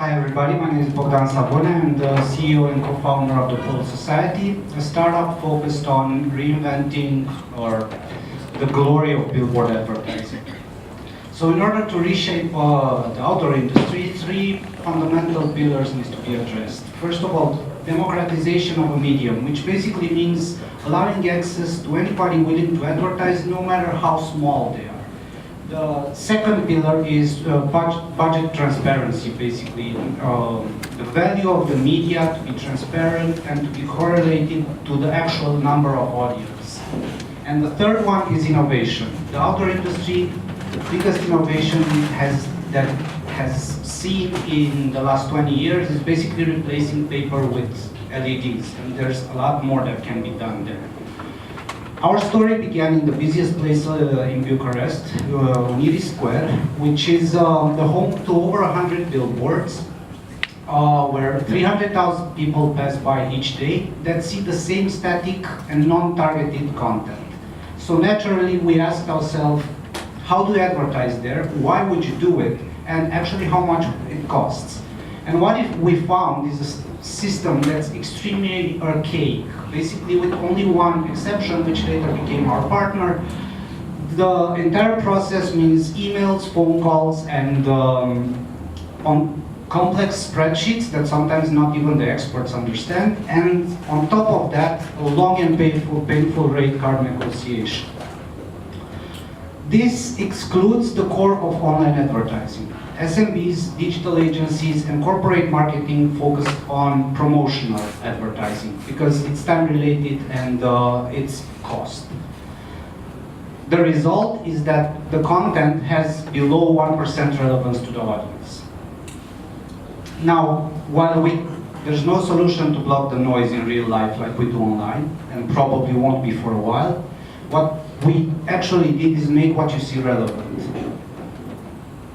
Hi everybody, my name is Bogdan Savone. I'm the CEO and co-founder of the Pole Society, a startup focused on reinventing or the glory of billboard advertising. So in order to reshape the outdoor industry, three fundamental pillars need to be addressed. First of all, democratization of a medium, which basically means allowing access to anybody willing to advertise, no matter how small they are. The second pillar is budget transparency, basically. The value of the media to be transparent and to be correlated to the actual number of audience. And the third one is innovation. The outdoor industry, the biggest innovation that has seen in the last 20 years is basically replacing paper with LEDs, and there's a lot more that can be done there. Our story began in the busiest place in Bucharest, Unirii Square, which is the home to over 100 billboards, where 300,000 people pass by each day that see the same static and non-targeted content. So naturally, we asked ourselves, how do you advertise there? Why would you do it? And actually, how much it costs? And what if we found is a system that's extremely archaic, basically with only one exception, which later became our partner. The entire process means emails, phone calls, and on complex spreadsheets that sometimes not even the experts understand, and on top of that, a long and painful rate card negotiation. This excludes the core of online advertising. SMBs, digital agencies, and corporate marketing focus on promotional advertising because it's time-related and it's cost. The result is that the content has below 1% relevance to the audience. Now, while there's no solution to block the noise in real life like we do online, and probably won't be for a while, what we actually did is make what you see relevant.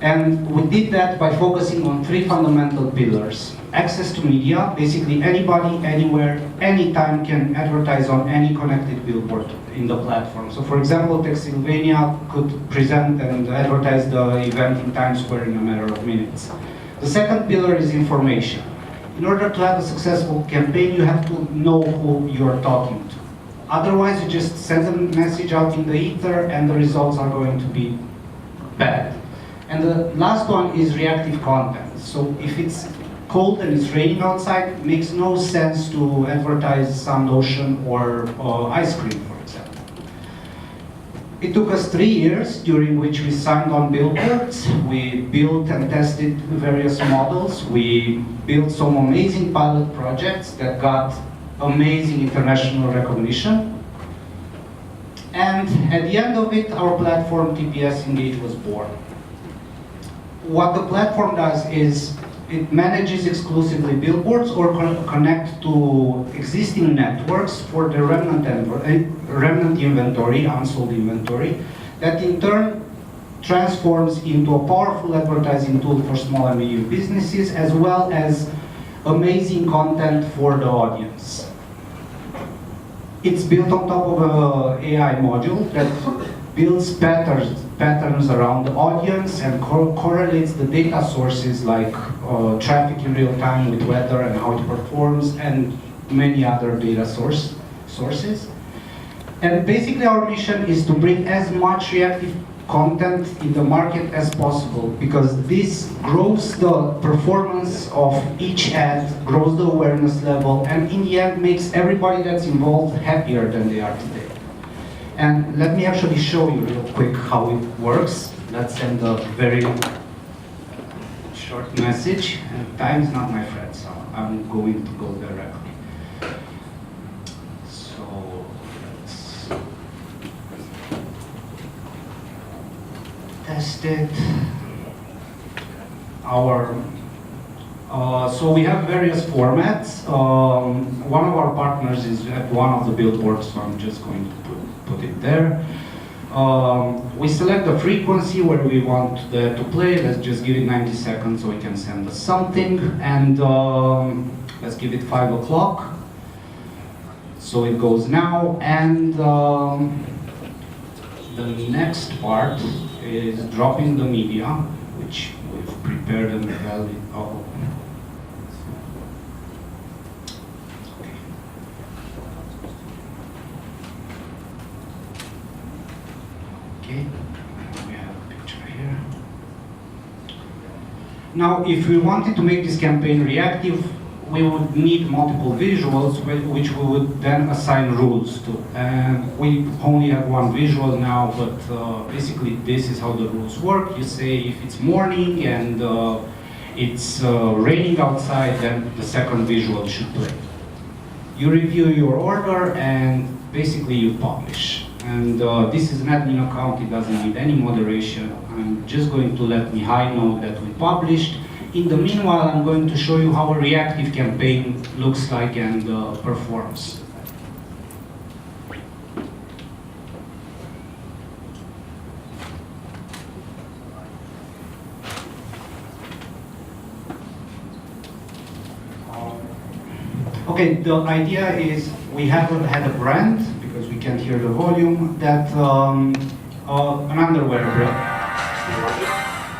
And we did that by focusing on three fundamental pillars. Access to media, basically anybody, anywhere, anytime can advertise on any connected billboard in the platform. So for example, Textilvania could present and advertise the event in Times Square in a matter of minutes. The second pillar is information. In order to have a successful campaign, you have to know who you're talking to. Otherwise, you just send a message out in the ether and the results are going to be bad. And the last one is reactive content. So if it's cold and it's raining outside, it makes no sense to advertise sun lotion or ice cream, for example. It took us 3 years, during which we signed on billboards. We built and tested various models. We built some amazing pilot projects that got amazing international recognition. And at the end of it, our platform, TPS Engage, was born. What the platform does is it manages exclusively billboards or connect to existing networks for the remnant inventory, unsold inventory, that in turn transforms into a powerful advertising tool for small and medium businesses, as well as amazing content for the audience. It's built on top of an AI module that builds patterns around the audience and correlates the data sources like traffic in real time with weather and how it performs and many other data sources. And basically our mission is to bring as much reactive content in the market as possible, because this grows the performance of each ad, grows the awareness level, and in the end makes everybody that's involved happier than they are today. And let me actually show you real quick how it works. Let's send a very short message. And time is not my friend, so I'm going to go directly. So let's test it. So we have various formats. One of our partners is at one of the billboards, so I'm just going to put it there. We select the frequency where we want to play. Let's just give it 90 seconds so we can send us something. And let's give it 5 o'clock. So it goes now. And the next part is dropping the media, which we've prepared and valid. Oh. Now, if we wanted to make this campaign reactive, we would need multiple visuals, which we would then assign rules to. And we only have one visual now, but basically this is how the rules work. You say if it's morning and it's raining outside, then the second visual should play. You review your order and basically you publish. And this is an admin account, it doesn't need any moderation. I'm just going to let Mihai know that we published. In the meanwhile, I'm going to show you how a reactive campaign looks like and performs. Okay, the idea is we had a brand, because we can't hear the volume, that an underwear brand.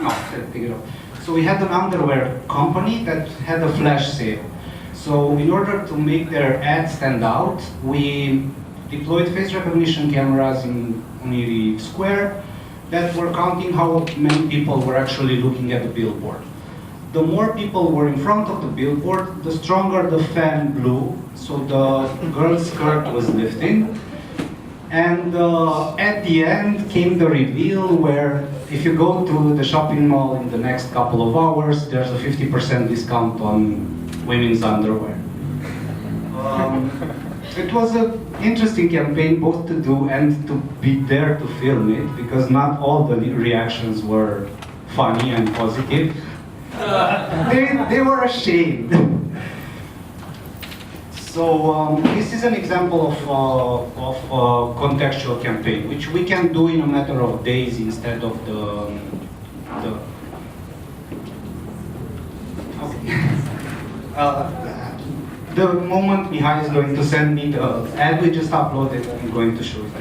No, take it off. So we had an underwear company that had a flash sale. So in order to make their ad stand out, we deployed face recognition cameras in Oniri Square that were counting how many people were actually looking at the billboard. The more people were in front of the billboard, the stronger the fan blew, so the girl's skirt was lifting. And at the end came the reveal where if you go to the shopping mall in the next couple of hours, there's a 50% discount on women's underwear. It was an interesting campaign both to do and to be there to film it, because not all the reactions were funny and positive. They were ashamed. So this is an example of a contextual campaign, which we can do in a matter of days instead of the moment Mihai is going to send me the ad we just uploaded, I'm going to show it.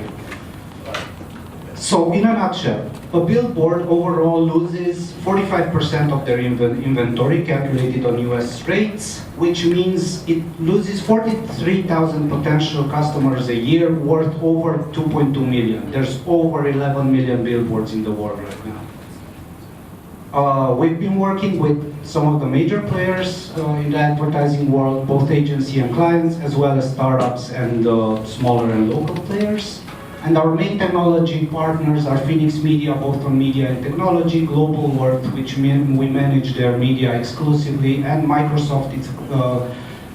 So in a nutshell, a billboard overall loses 45% of their inventory calculated on US rates, which means it loses 43,000 potential customers a year worth over 2.2 million. There's over 11 million billboards in the world right now. We've been working with some of the major players in the advertising world, both agency and clients, as well as startups and smaller and local players. And our main technology partners are Phoenix Media, both on media and technology, Global Worth, which we manage their media exclusively, and Microsoft, it's a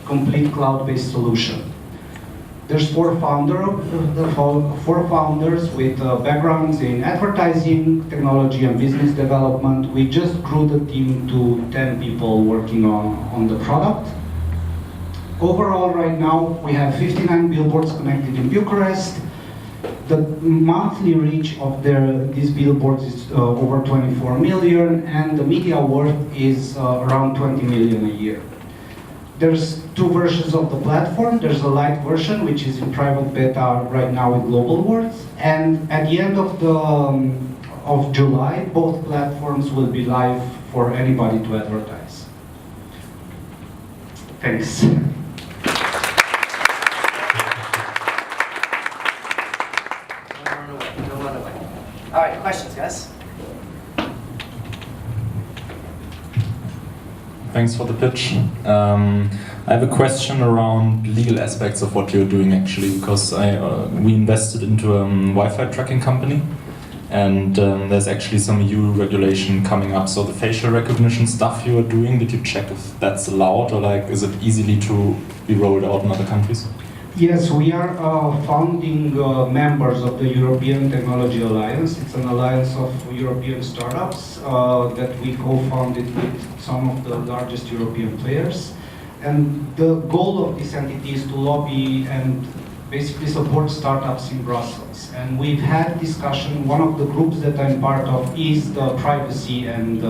complete cloud-based solution. There's four founders with backgrounds in advertising, technology, and business development. We just grew the team to 10 people working on the product. Overall, right now, we have 59 billboards connected in Bucharest. The monthly reach of these billboards is over 24 million, and the media worth is around 20 million a year. There's two versions of the platform. There's a light version, which is in private beta right now with Global Worth, and at the end of July, both platforms will be live for anybody to advertise. Thanks. All right, questions, guys? Thanks for the pitch. I have a question around legal aspects of what you're doing actually, because we invested into a Wi-Fi tracking company, and there's actually some EU regulation coming up. So the facial recognition stuff you are doing, did you check if that's allowed, or like is it easily to be rolled out in other countries? Yes, we are founding members of the European Technology Alliance. It's an alliance of European startups that we co-founded with some of the largest European players. And the goal of this entity is to lobby and basically support startups in Brussels. And we've had discussion. One of the groups that I'm part of is the privacy and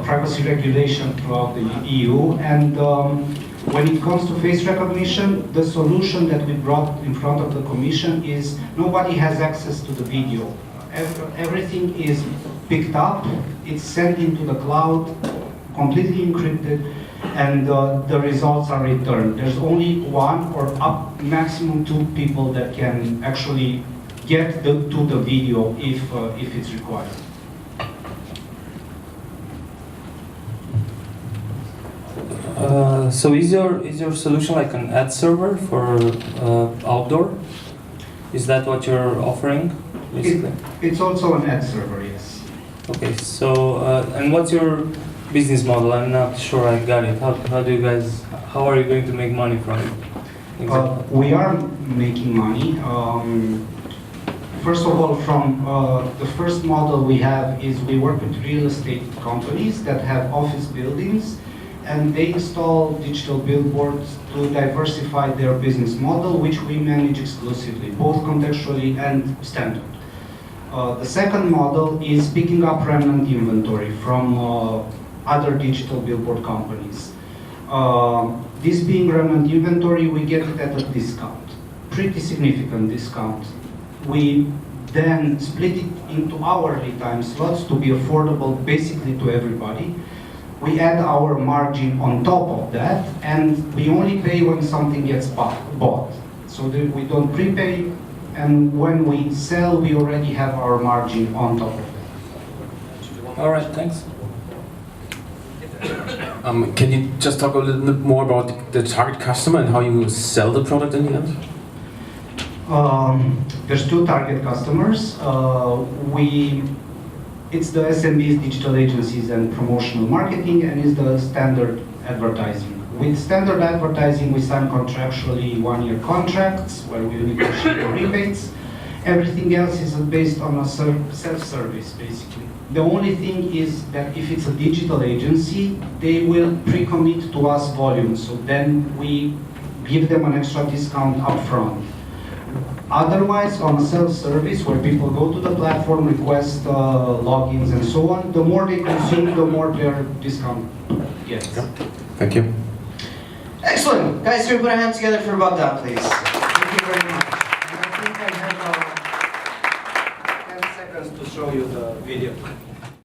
privacy regulation throughout the EU. And when it comes to face recognition, the solution that we brought in front of the Commission is nobody has access to the video. Everything is picked up, it's sent into the cloud, completely encrypted, and the results are returned. There's only one or up maximum two people that can actually get to the video if it's required. So is your solution like an ad server for outdoor? Is that what you're offering, basically? It's also an ad server, yes. Okay, so and what's your business model? I'm not sure I got it. How do you guys? How are you going to make money from it? Exactly. We are making money. First of all, from the first model we have is we work with real estate companies that have office buildings, and they install digital billboards to diversify their business model, which we manage exclusively, both contextually and standard. The second model is picking up remnant inventory from other digital billboard companies. This being remnant inventory, we get it at a discount, pretty significant discount. We then split it into hourly time slots to be affordable basically to everybody. We add our margin on top of that, and we only pay when something gets bought. So that we don't prepay, and when we sell, we already have our margin on top of that. All right, thanks. Can you just talk a little bit more about the target customer and how you sell the product in the end? There's two target customers. It's the SMBs, digital agencies, and promotional marketing, and is the standard advertising. With standard advertising, we sign contractually one-year contracts where we negotiate the rebates. Everything else is based on a self-service, basically. The only thing is that if it's a digital agency, they will pre-commit to us volume, so then we give them an extra discount upfront. Otherwise, on a self-service, where people go to the platform, request logins and so on, the more they consume, the more their discount gets. Okay. Thank you. Excellent. Guys, can we put our hands together for about that, please? Thank you very much. And I think I have 10 seconds to show you the video.